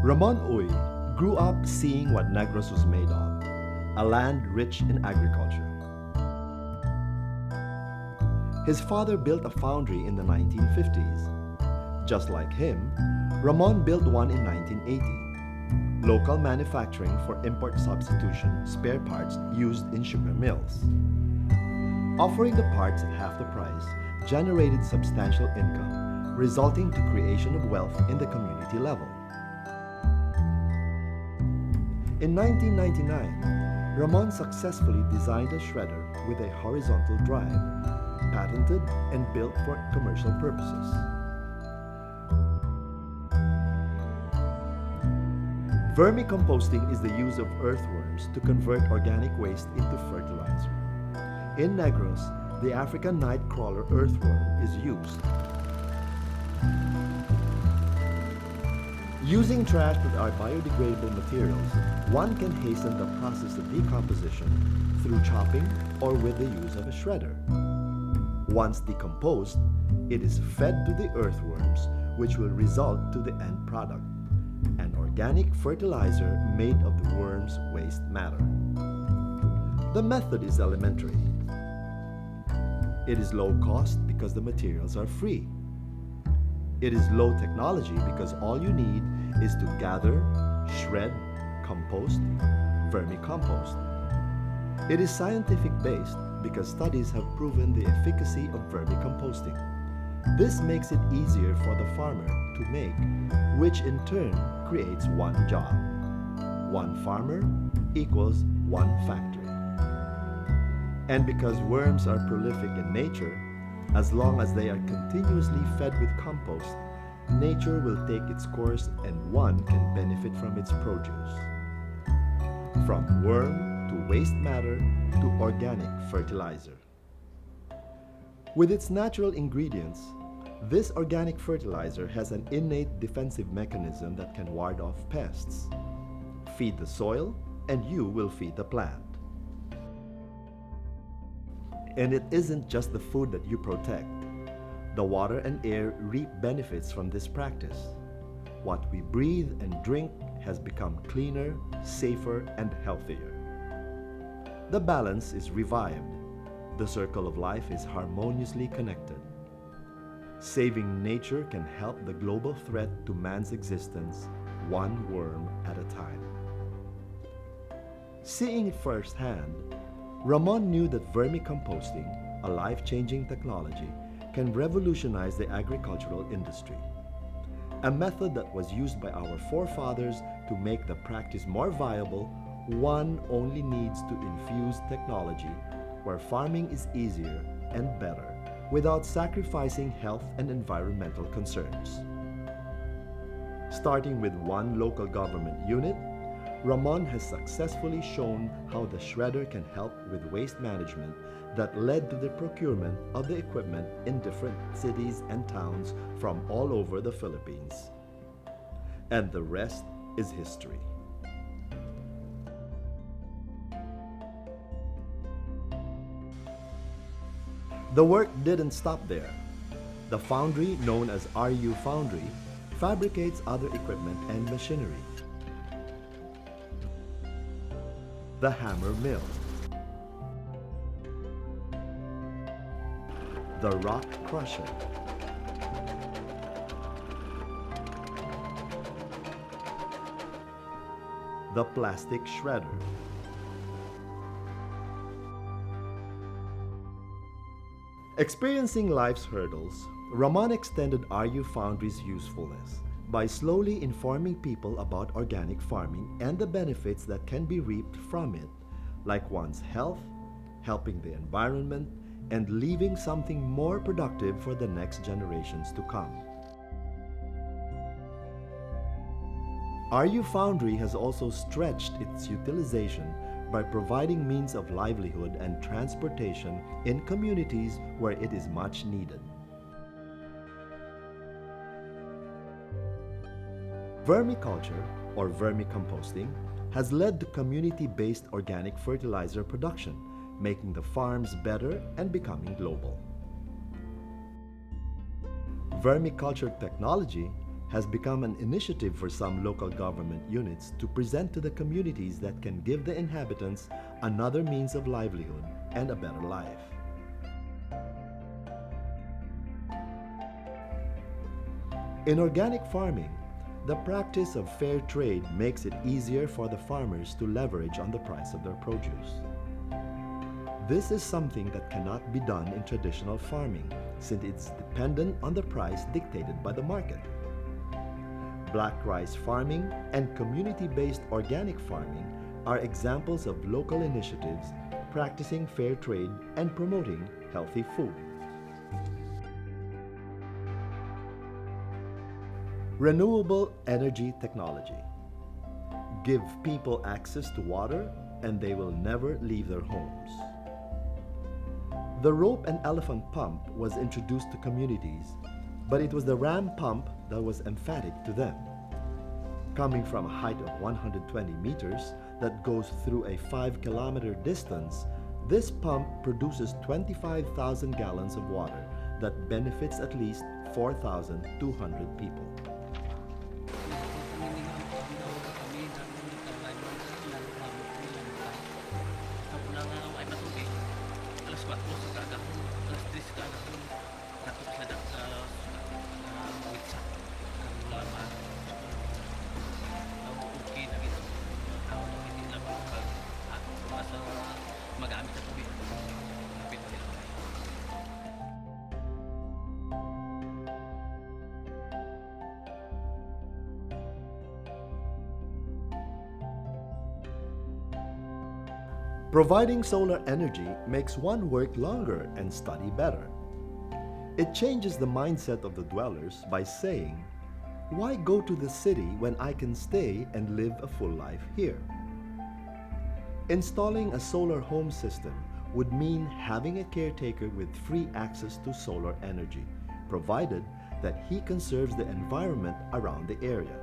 Ramon Uy grew up seeing what Negros was made of, a land rich in agriculture. His father built a foundry in the 1950s. Just like him, Ramon built one in 1980. Local manufacturing for import substitution spare parts used in sugar mills. Offering the parts at half the price generated substantial income, resulting to creation of wealth in the community level. In 1999, Ramon successfully designed a shredder with a horizontal drive, patented and built for commercial purposes. Vermicomposting is the use of earthworms to convert organic waste into fertilizer. In Negros, the African nightcrawler earthworm is used. Using trash that are biodegradable materials, one can hasten the process of decomposition through chopping or with the use of a shredder. Once decomposed, it is fed to the earthworms, which will result to the end product, an organic fertilizer made of the worm's waste matter. The method is elementary. It is low cost because the materials are free. It is low technology because all you need is to gather, shred, compost, vermicompost. It is scientific based because studies have proven the efficacy of vermicomposting. This makes it easier for the farmer to make, which in turn creates one job. One farmer equals one factory. And because worms are prolific in nature, as long as they are continuously fed with compost, nature will take its course and one can benefit from its produce. From worm to waste matter to organic fertilizer. With its natural ingredients, this organic fertilizer has an innate defensive mechanism that can ward off pests. Feed the soil and you will feed the plant. And it isn't just the food that you protect. The water and air reap benefits from this practice. What we breathe and drink has become cleaner, safer, and healthier. The balance is revived. The circle of life is harmoniously connected. Saving nature can help the global threat to man's existence, one worm at a time. Seeing it firsthand, Ramon knew that vermicomposting, a life-changing technology, can revolutionize the agricultural industry. A method that was used by our forefathers to make the practice more viable, one only needs to infuse technology where farming is easier and better without sacrificing health and environmental concerns. Starting with one local government unit, Ramon has successfully shown how the shredder can help with waste management that led to the procurement of the equipment in different cities and towns from all over the Philippines. And the rest is history. The work didn't stop there. The foundry, known as RU Foundry, fabricates other equipment and machinery. The hammer mill, the rock crusher, the plastic shredder, experiencing life's hurdles, Ramon extended RU Foundry's usefulness by slowly informing people about organic farming and the benefits that can be reaped from it, like one's health, helping the environment, and leaving something more productive for the next generations to come. RU Foundry has also stretched its utilization by providing means of livelihood and transportation in communities where it is much needed. Vermiculture, or vermicomposting, has led to community-based organic fertilizer production, making the farms better and becoming global. Vermiculture technology has become an initiative for some local government units to present to the communities that can give the inhabitants another means of livelihood and a better life. In organic farming, the practice of fair trade makes it easier for the farmers to leverage on the price of their produce. This is something that cannot be done in traditional farming, since it's dependent on the price dictated by the market. Black rice farming and community-based organic farming are examples of local initiatives practicing fair trade and promoting healthy food. Renewable energy technology. Give people access to water and they will never leave their homes. The rope and elephant pump was introduced to communities, but it was the ram pump that was emphatic to them. Coming from a height of 120 meters that goes through a 5-kilometer distance, this pump produces 25,000 gallons of water that benefits at least 4,200 people. Providing solar energy makes one work longer and study better. It changes the mindset of the dwellers by saying, "Why go to the city when I can stay and live a full life here?" Installing a solar home system would mean having a caretaker with free access to solar energy, provided that he conserves the environment around the area.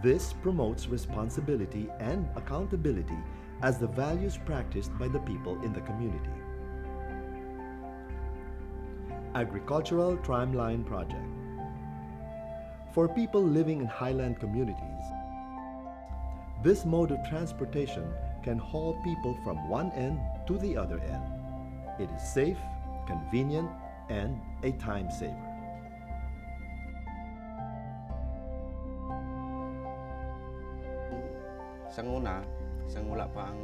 This promotes responsibility and accountability as the values practiced by the people in the community. Agricultural Tramline Project. For people living in highland communities, this mode of transportation can haul people from one end to the other end. It is safe, convenient, and a time saver. Isang wala pa ang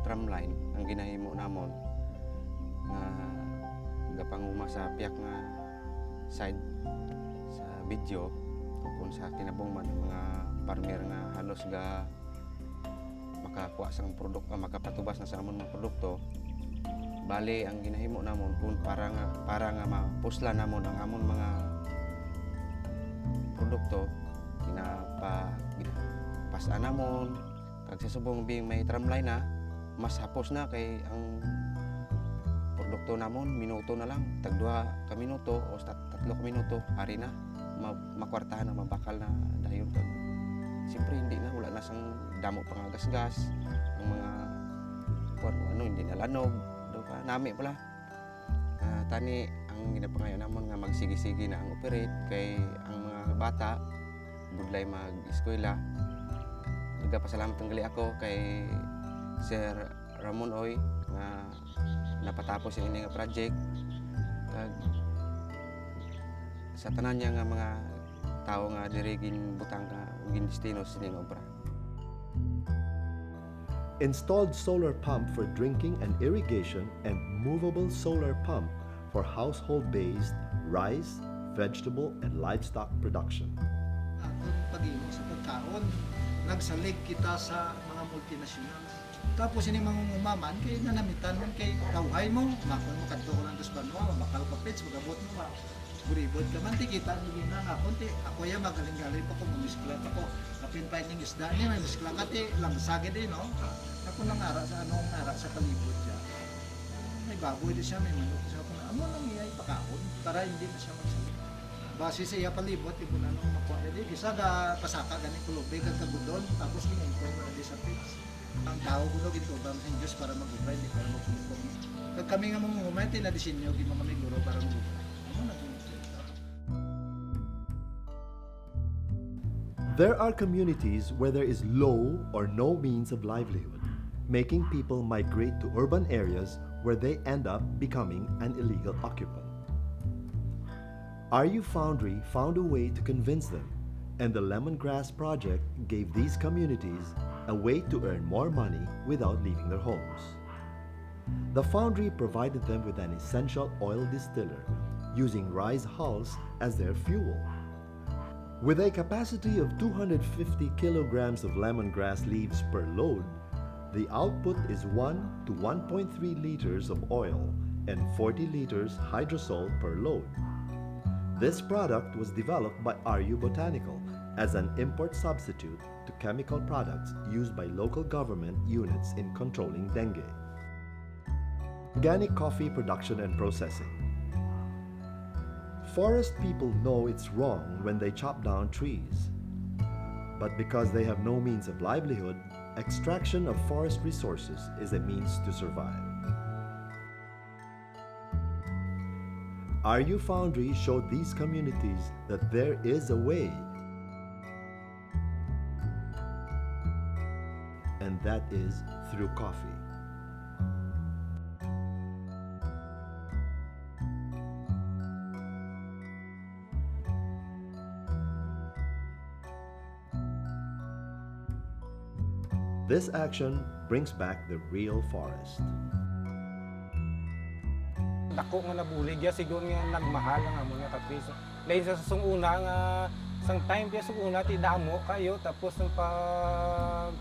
tramline ang ginahimo namon nga gapanguma sa piyak nga side sa video kung sa kinabungman ng mga farmer nga halos ga makakuha sang produkto, makapatubas na sa amon mga produkto. Bali ang ginahimo namon kung para nga mapusla namon ang amon mga produkto pasa namon kag sa subong bing may tramline na mas hapos na kay ang produkto namon minuto na lang tag 2 ka minuto o 3 ka minuto ari na makwartahan na mabakal na dayon kag siyempre hindi na wala na sang damo pang gasgas ang mga hindi na lanog do ka nami pala tani ang ginapangayo namon nga magsigi-sigi na ang operate kay ang mga bata budlay mag-eskwela. Nagpasalamat ang gali ako kay Sir Ramon Oy nga napatapos yung nga project kag sa tanan niya nga mga tao nga diri ginbutang ka ugin destino sa ining obra. Installed solar pump for drinking and irrigation and movable solar pump for household-based rice, vegetable, and livestock production. Ang pag-inom sa pagkaon, nagsalig kita sa mga multinational. Tapos ini mangungumaman kay nanamitan man kay kawhay mo, makon mo kadto ko lang dos banwa, makal ka pets, magabot mo ba. Buribot ka man ti kita ni na nga konti. Ako ya magaling-galing pa ko mumiskla pa ko. Kapin pa ning isda ni may muskla ka ti lang sage din no. Ako nang ara sa anong ara sa palibot ya. May baboy din siya, may manok siya ko na amo nang iyay pakaon para hindi na siya magsalig. Base sa iya palibot ibo na nung makuha dili bisa ga pasaka gani kulubay kag kagudon tapos ginempon mo di sa pits. Ang tao kuno gito bang sa Dios para magubay di para magpulong. Kag kami nga mga humay na disenyo gi mga may guro para magubay. Ano na There are communities where there is low or no means of livelihood, making people migrate to urban areas where they end up becoming an illegal occupant. RU Foundry found a way to convince them, and the Lemongrass Project gave these communities a way to earn more money without leaving their homes. The Foundry provided them with an essential oil distiller, using rice hulls as their fuel. With a capacity of 250 kilograms of lemongrass leaves per load, the output is 1 to 1.3 liters of oil and 40 liters hydrosol per load. This product was developed by RU Botanical as an import substitute to chemical products used by local government units in controlling dengue. Organic coffee production and processing. Forest people know it's wrong when they chop down trees. But because they have no means of livelihood, extraction of forest resources is a means to survive. RU Foundry showed these communities that there is a way, and that is through coffee. This action brings back the real forest. Dako nga nabulig ya siguro nga nagmahal nga mo nga kapiso. Lain sa sunguna nga sang time kaya sunguna ti damo kayo tapos ng pag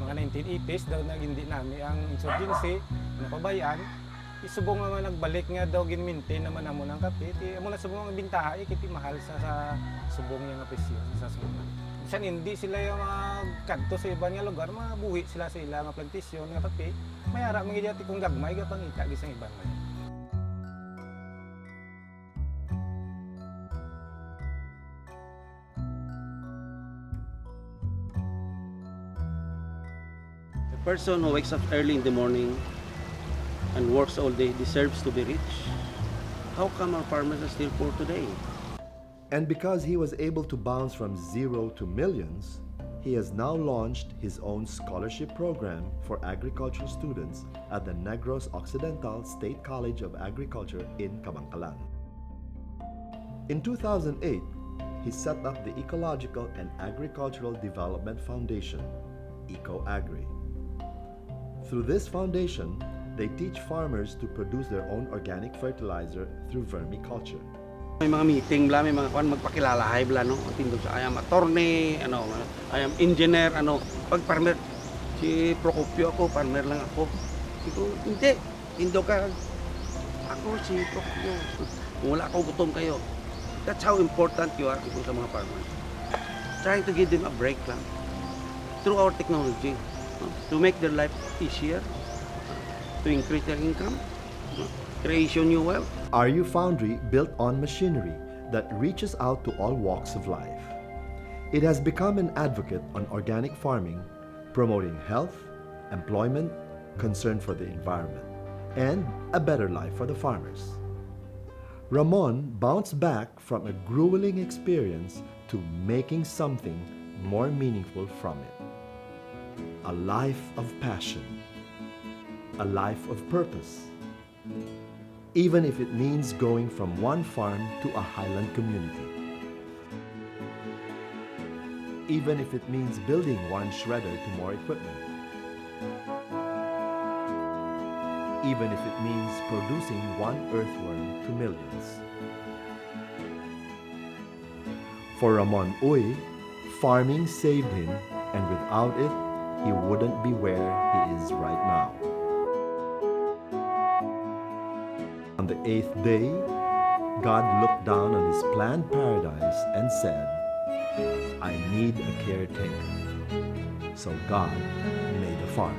mga 1980s daw nagindi nami ang insurgency napabayan. Isubong nga nagbalik nga daw ginmaintain naman amo ng kape. Ti amo na subong nga bintaha kiti mahal sa subong nga presyo sa sunguna. Minsan hindi sila yung kadto sa iba nga lugar, mabuhi sila sa ila nga plantasyon nga kape. Mayara mga kung gagmay ka pangita sa ibang nga. A person who wakes up early in the morning and works all day deserves to be rich. How come our farmers are still poor today? And because he was able to bounce from zero to millions, he has now launched his own scholarship program for agricultural students at the Negros Occidental State College of Agriculture in Kabankalan. In 2008, he set up the Ecological and Agricultural Development Foundation, EcoAgri. Through this foundation, they teach farmers to produce their own organic fertilizer through vermiculture. May mga meeting bla, may mga kuan magpakilalahay bla no. Tindog sa I am attorney, I am engineer, pag farmer si Procopio ako, farmer lang ako. Ito hindi, tindog ka. Ako si Procopio. Kung wala akong gutom kayo. That's how important you are sa mga farmers. Trying to give them a break lang through our technology, to make their life easier, to increase their income, creation new wealth. RU Foundry built on machinery that reaches out to all walks of life. It has become an advocate on organic farming, promoting health, employment, concern for the environment, and a better life for the farmers. Ramon bounced back from a grueling experience to making something more meaningful from it. A life of passion, a life of purpose, even if it means going from one farm to a highland community. Even if it means building one shredder to more equipment. Even if it means producing one earthworm to millions. For Ramon Uy, farming saved him, and without it, he wouldn't be where he is right now. On the 8th day, God looked down on his planned paradise and said, I need a caretaker. So God made a farm.